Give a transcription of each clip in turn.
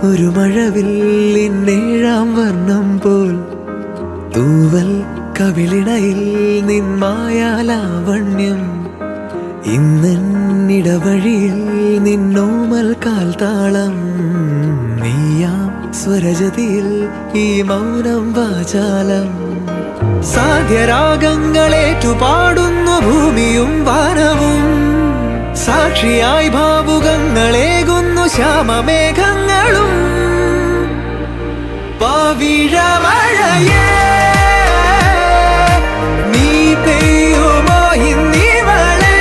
ഒരു മഴവില്ലിന്നേഴാം വർണ്ണം പോൽ തൂവൽ കവിളിണയിൽ നിന്മായാലാവണ്യം ഇന്നിടവഴിയിൽ നിന്നോമൽ കാൽത്താളം നീയാം സ്വരജതിയിൽ ഈ മൗനം വാചാലം സാധ്യരാഗങ്ങളേറ്റുപാടുന്നു ഭൂമിയും വാനവും സാക്ഷിയായി ഭാവുകങ്ങളേകുന്നു ശ്യാമമേഘങ്ങളും പവിഴമഴയേ നീ പെയ്യുമോ ഇന്നിവളെ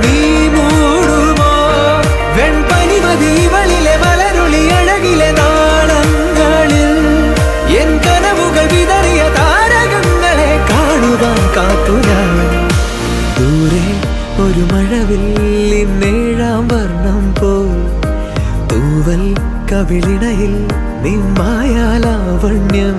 നീ മൂടുമോ വെൺപനിമതിവളിലെ മലരുളി അഴകിലെ നാളങ്ങളിൽ എൻ കനവുകൾ വിതറിയ താരകങ്ങളെ കാണുവാൻ കാത്തുനാൻ ദൂരെ ഒരു മഴവില്ലിന്നേഴാം വർണ്ണം പോൽ തൂവൽ കവിളിണയിൽ നിന്മായാലാവണ്യം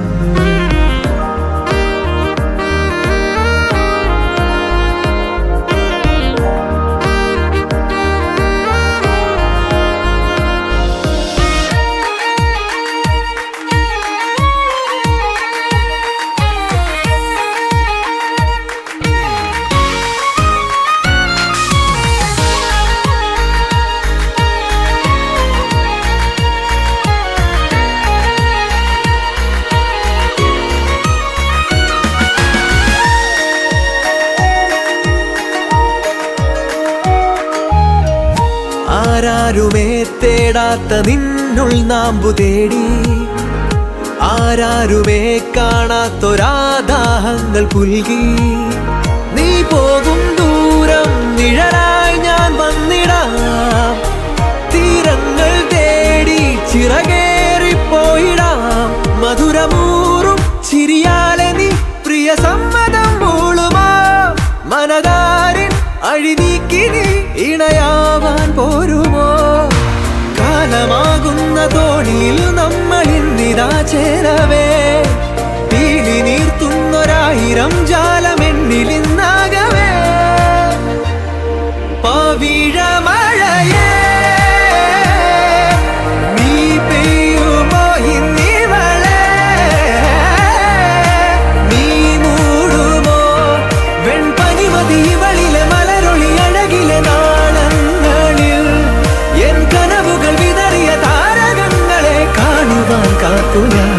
ആരാരുമേ തേടാത്ത നിന്നുൾ നാമ്പു തേടി ആരാരുമേ കാണാത്തൊരാദാഹങ്ങൾ പുൽകി നീ പോകും ദൂരം നിഴലായി ഞാൻ വന്നിടാം തീരങ്ങൾ തേടി ചിറകേറിപ്പോയിടാം മധുരമൂറും ചിരിയാലെ നീ പ്രിയ സമ്മതം മൂളുമാ മനതാരിൻ അഴിനീക്കി നീ ഇണയാവാൻ പോരുമോ കാലമാകുന്ന തോണിയിൽ നമ്മളിന്നിതാ ചേരവേ പീലി നീർത്തുന്നൊരായിരം ജാലമെന്നിലിന്നാകവേ പവിഴമഴയേ നീ പെയ്യുമോ ഇന്നിവളെ നീ മൂടുമോ വെൺപനിമതിവളിലെ മലരൊളി അഴകിലെ നാളങ്ങളിൽ എൻ കനവുകൾ വിതറിയ താരകങ്ങളെ കാണുവാൻ കാത്തു ഞാൻ